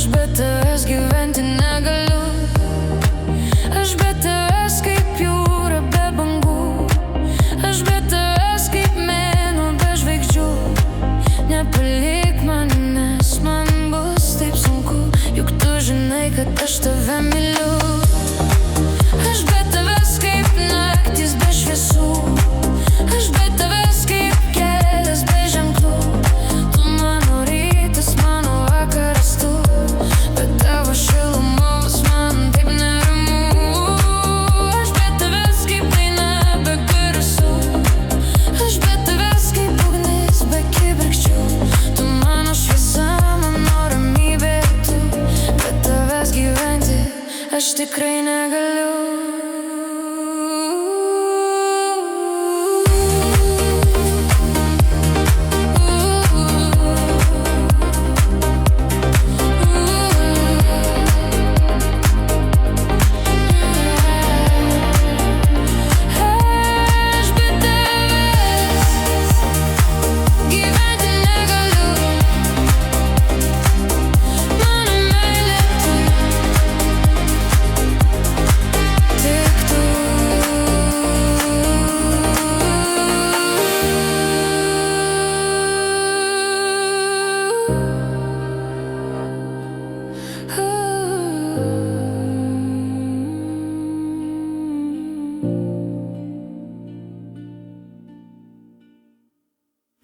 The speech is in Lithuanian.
Aš be tavęs gyventi negaliu. Aš be tavęs kaip jūra be bangų. Aš be tavęs kaip mėnuo be žvaigždžių. Nepalik mane, nes man bus taip sunku, juk tu žinai, kad aš tave myliu. Aš be tavęs kaip naktis be šviesų. Aš be tavęs kaip kelias be ženklų. Tu mano rytas, mano vakaras tu. Bet tavo šilumos man taip neramu. Aš be tavęs kaip daina be garsų. Aš be tavęs kaip ugnis be kibirkščių. Tu mano šviesa, mano ramybė tu. Be tavęs gyventi aš tikrai negaliu.